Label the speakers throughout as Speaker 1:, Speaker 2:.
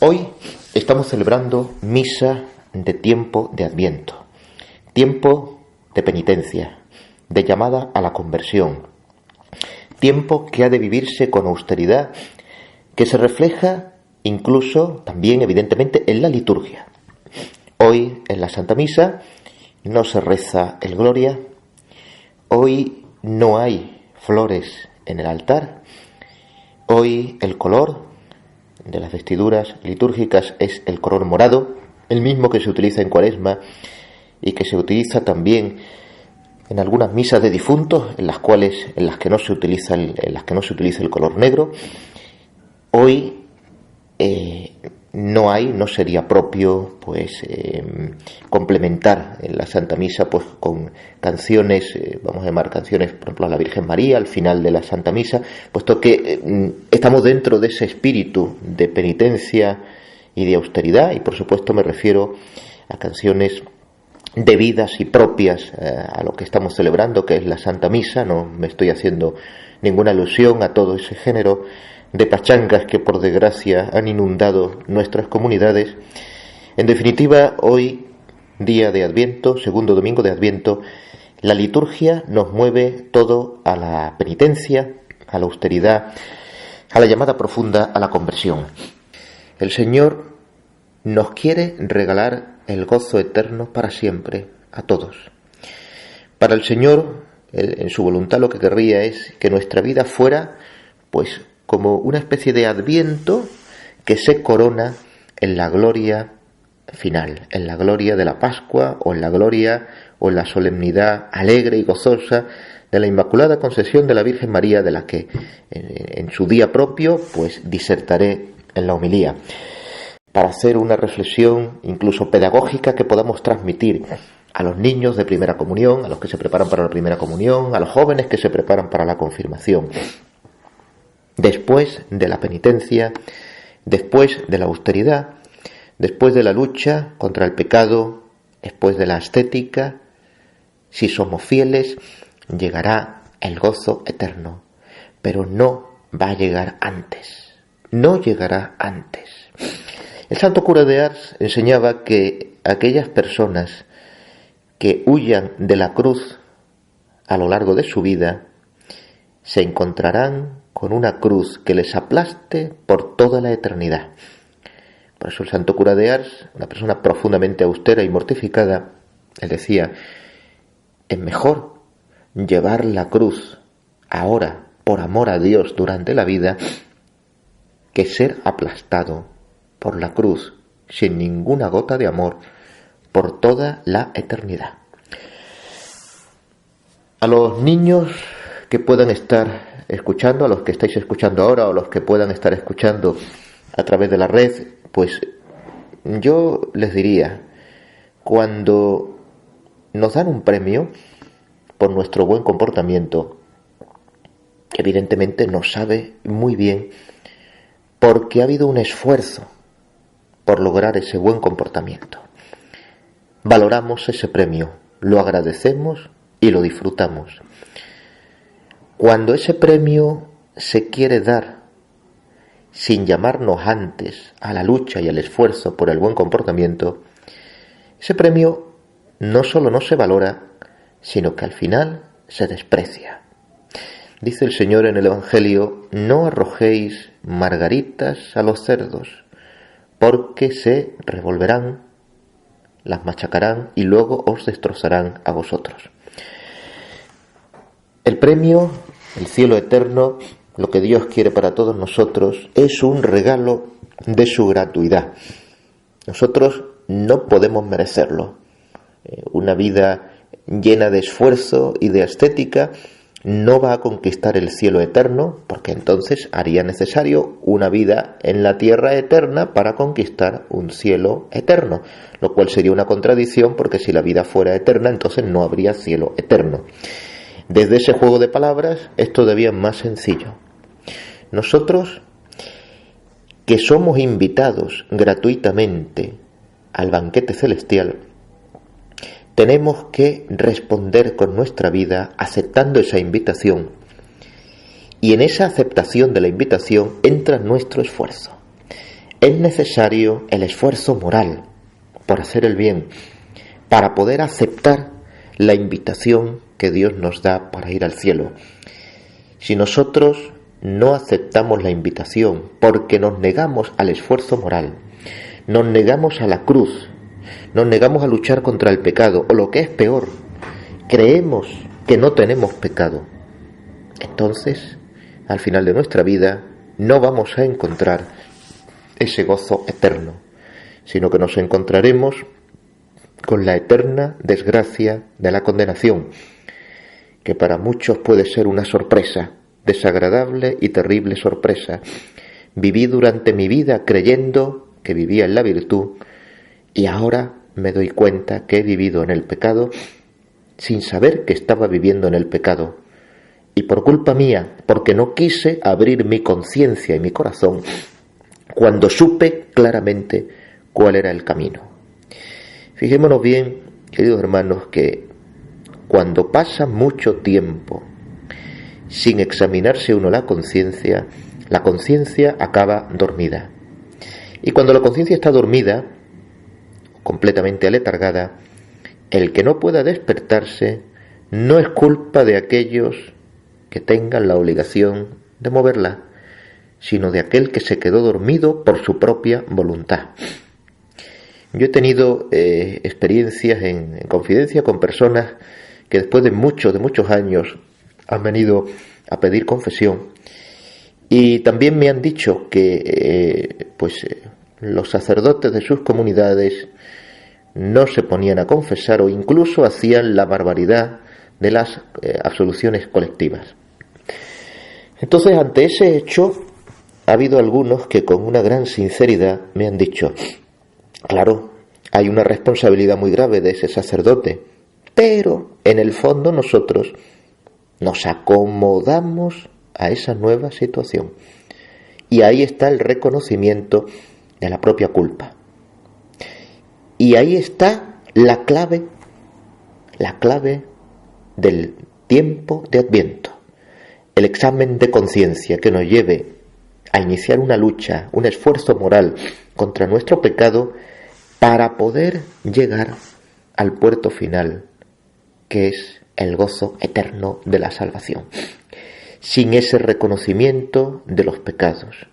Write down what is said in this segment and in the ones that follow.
Speaker 1: Hoy estamos celebrando misa de tiempo de Adviento, tiempo de penitencia, de llamada a la conversión, tiempo que ha de vivirse con austeridad, que se refleja incluso también evidentemente en la liturgia. Hoy en la Santa Misa no se reza el Gloria, hoy no hay flores en el altar, hoy el color de las vestiduras litúrgicas es el color morado, el mismo que se utiliza en Cuaresma y que se utiliza también en algunas misas de difuntos, en las que no se utiliza el color negro. Hoy no sería propio complementar en la Santa Misa con canciones, vamos a llamar canciones, por ejemplo, a la Virgen María al final de la Santa Misa, puesto que estamos dentro de ese espíritu de penitencia y de austeridad, y por supuesto me refiero a canciones debidas y propias a lo que estamos celebrando, que es la Santa Misa. No me estoy haciendo ninguna alusión a todo ese género de pachangas que por desgracia han inundado nuestras comunidades. En definitiva, hoy, día de Adviento, segundo domingo de Adviento, la liturgia nos mueve todo a la penitencia, a la austeridad, a la llamada profunda a la conversión. El Señor nos quiere regalar el gozo eterno para siempre, a todos. Para el Señor, en su voluntad, lo que querría es que nuestra vida fuera, como una especie de Adviento que se corona en la gloria final, en la gloria de la Pascua, o en la gloria o en la solemnidad alegre y gozosa de la Inmaculada Concepción de la Virgen María, de la que en su día propio disertaré en la homilía, para hacer una reflexión incluso pedagógica que podamos transmitir a los niños de primera comunión, a los que se preparan para la primera comunión, a los jóvenes que se preparan para la confirmación. Después de la penitencia, después de la austeridad, después de la lucha contra el pecado, después de la ascética, si somos fieles, llegará el gozo eterno, pero no va a llegar antes, no llegará antes. El santo cura de Ars enseñaba que aquellas personas que huyan de la cruz a lo largo de su vida se encontrarán con una cruz que les aplaste por toda la eternidad. Por eso el santo cura de Ars, una persona profundamente austera y mortificada, él decía: es mejor llevar la cruz ahora por amor a Dios durante la vida que ser aplastado por la cruz sin ninguna gota de amor por toda la eternidad. A los niños que puedan estar escuchando, a los que estáis escuchando ahora o los que puedan estar escuchando a través de la red, yo les diría, cuando nos dan un premio por nuestro buen comportamiento, evidentemente nos sabe muy bien porque ha habido un esfuerzo por lograr ese buen comportamiento. Valoramos ese premio, lo agradecemos y lo disfrutamos. Cuando ese premio se quiere dar sin llamarnos antes a la lucha y al esfuerzo por el buen comportamiento, ese premio no solo no se valora, sino que al final se desprecia. Dice el Señor en el Evangelio: no arrojéis margaritas a los cerdos, porque se revolverán, las machacarán y luego os destrozarán a vosotros. El premio, el cielo eterno, lo que Dios quiere para todos nosotros, es un regalo de su gratuidad. Nosotros no podemos merecerlo. Una vida llena de esfuerzo y de ascética no va a conquistar el cielo eterno, porque entonces haría necesario una vida en la tierra eterna para conquistar un cielo eterno, lo cual sería una contradicción, porque si la vida fuera eterna, entonces no habría cielo eterno. Desde ese juego de palabras es todavía más sencillo. Nosotros, que somos invitados gratuitamente al banquete celestial, tenemos que responder con nuestra vida aceptando esa invitación, y en esa aceptación de la invitación entra nuestro esfuerzo. es necesario el esfuerzo moral por hacer el bien, para poder aceptar la invitación que Dios nos da para ir al cielo. Si nosotros no aceptamos la invitación porque nos negamos al esfuerzo moral, nos negamos a la cruz, nos negamos a luchar contra el pecado, o lo que es peor, creemos que no tenemos pecado, entonces, al final de nuestra vida, no vamos a encontrar ese gozo eterno, sino que nos encontraremos con la eterna desgracia de la condenación, que para muchos puede ser una sorpresa, desagradable y terrible sorpresa. Viví durante mi vida creyendo que vivía en la virtud y ahora me doy cuenta que he vivido en el pecado sin saber que estaba viviendo en el pecado. Y por culpa mía, porque no quise abrir mi conciencia y mi corazón cuando supe claramente cuál era el camino. Fijémonos bien, queridos hermanos, que cuando pasa mucho tiempo sin examinarse uno la conciencia acaba dormida. Y cuando la conciencia está dormida, completamente aletargada, el que no pueda despertarse no es culpa de aquellos que tengan la obligación de moverla, sino de aquel que se quedó dormido por su propia voluntad. Yo he tenido experiencias en confidencia con personas que después de muchos años han venido a pedir confesión y también me han dicho que los sacerdotes de sus comunidades no se ponían a confesar o incluso hacían la barbaridad de las absoluciones colectivas. Entonces, ante ese hecho, ha habido algunos que con una gran sinceridad me han dicho: claro, hay una responsabilidad muy grave de ese sacerdote, pero en el fondo nosotros nos acomodamos a esa nueva situación. Y ahí está el reconocimiento de la propia culpa. Y ahí está la clave del tiempo de Adviento. El examen de conciencia que nos lleve a iniciar una lucha, un esfuerzo moral contra nuestro pecado para poder llegar al puerto final, que es el gozo eterno de la salvación. Sin ese reconocimiento de los pecados,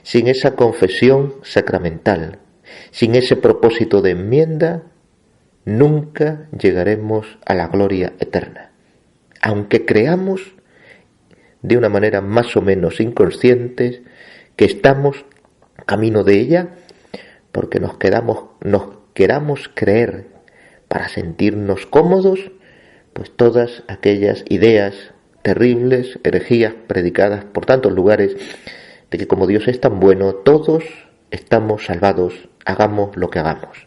Speaker 1: sin esa confesión sacramental, sin ese propósito de enmienda, nunca llegaremos a la gloria eterna. Aunque creamos de una manera más o menos inconsciente que estamos camino de ella, porque nos queramos creer para sentirnos cómodos, pues todas aquellas ideas terribles, herejías predicadas por tantos lugares, de que como Dios es tan bueno, todos estamos salvados, hagamos lo que hagamos.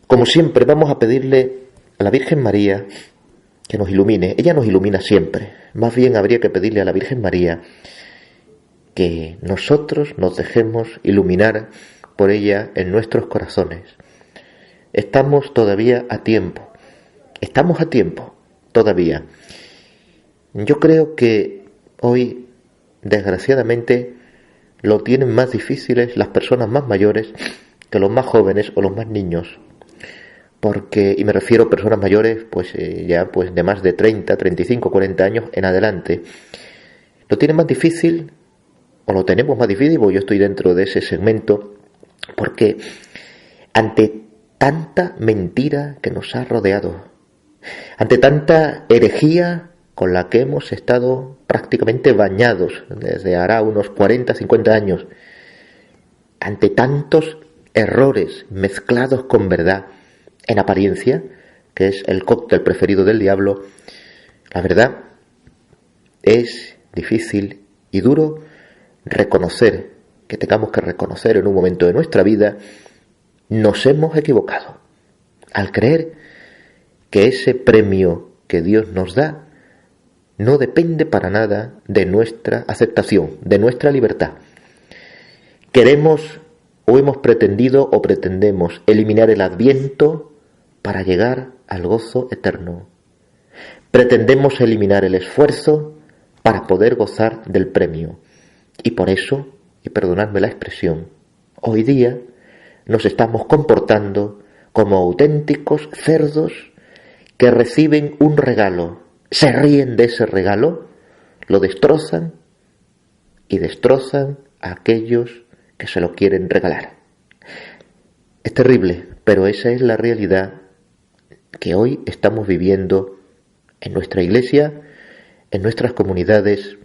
Speaker 1: Como siempre, vamos a pedirle a la Virgen María que nos ilumine. Ella nos ilumina siempre. Más bien habría que pedirle a la Virgen María que nosotros nos dejemos iluminar por ella en nuestros corazones. Estamos todavía a tiempo. Estamos a tiempo todavía. Yo creo que hoy, desgraciadamente, lo tienen más difíciles las personas más mayores que los más jóvenes o los más niños. Porque, y me refiero a personas mayores, de más de 30, 35, 40 años en adelante. Lo tienen más difícil, o lo tenemos más difícil, porque yo estoy dentro de ese segmento, porque ante tanta mentira que nos ha rodeado, ante tanta herejía con la que hemos estado prácticamente bañados desde hará unos 40, 50 años, ante tantos errores mezclados con verdad, en apariencia, que es el cóctel preferido del diablo, la verdad es difícil y duro reconocer, que tengamos que reconocer en un momento de nuestra vida, nos hemos equivocado al creer que ese premio que Dios nos da no depende para nada de nuestra aceptación, de nuestra libertad. Queremos o hemos pretendido o pretendemos eliminar el Adviento para llegar al gozo eterno. Pretendemos eliminar el esfuerzo para poder gozar del premio. Y por eso y perdonadme la expresión, hoy día nos estamos comportando como auténticos cerdos que reciben un regalo, se ríen de ese regalo, lo destrozan y destrozan a aquellos que se lo quieren regalar. Es terrible, pero esa es la realidad que hoy estamos viviendo en nuestra iglesia, en nuestras comunidades,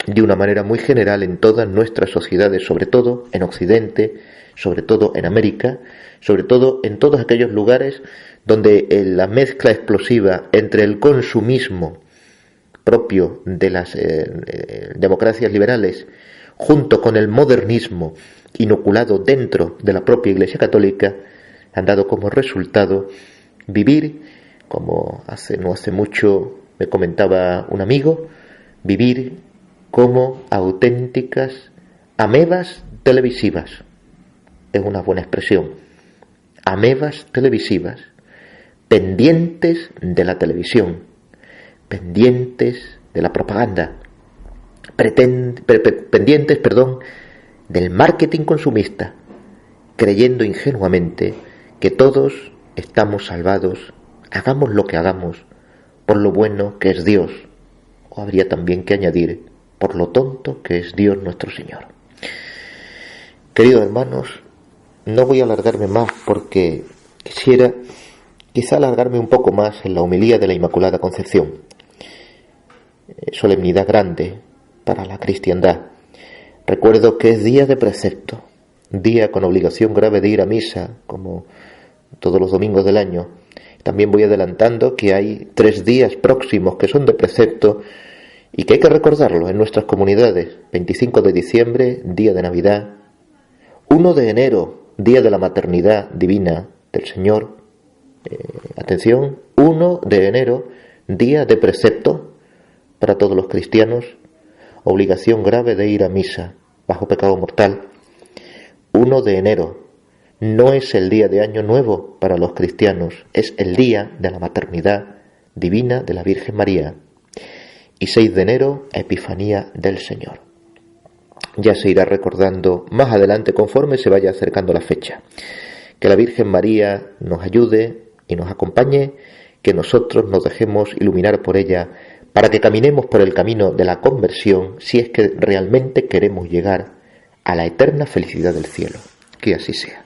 Speaker 1: de una manera muy general en todas nuestras sociedades, sobre todo en Occidente, sobre todo en América, sobre todo en todos aquellos lugares donde la mezcla explosiva entre el consumismo propio de las democracias liberales junto con el modernismo inoculado dentro de la propia Iglesia Católica han dado como resultado vivir, como no hace mucho me comentaba un amigo, vivir como auténticas amebas televisivas. Es una buena expresión. Amebas televisivas, pendientes de la televisión, pendientes de la propaganda, pendientes del marketing consumista, creyendo ingenuamente que todos estamos salvados, hagamos lo que hagamos, por lo bueno que es Dios, o habría también que añadir, por lo tonto que es Dios nuestro Señor. Queridos hermanos, no voy a alargarme más porque quisiera quizá alargarme un poco más en la homilía de la Inmaculada Concepción. Solemnidad grande para la cristiandad. Recuerdo que es día de precepto, día con obligación grave de ir a misa, como todos los domingos del año. También voy adelantando que hay 3 días próximos que son de precepto y que hay que recordarlos en nuestras comunidades. 25 de diciembre, día de Navidad. 1 de enero, día de la maternidad divina del Señor. Atención, 1 de enero, día de precepto para todos los cristianos. Obligación grave de ir a misa, bajo pecado mortal. 1 de enero, no es el día de Año Nuevo para los cristianos, es el día de la maternidad divina de la Virgen María. Y 6 de enero, Epifanía del Señor. Ya se irá recordando más adelante conforme se vaya acercando la fecha. Que la Virgen María nos ayude y nos acompañe, que nosotros nos dejemos iluminar por ella, para que caminemos por el camino de la conversión, si es que realmente queremos llegar a la eterna felicidad del cielo. Que así sea.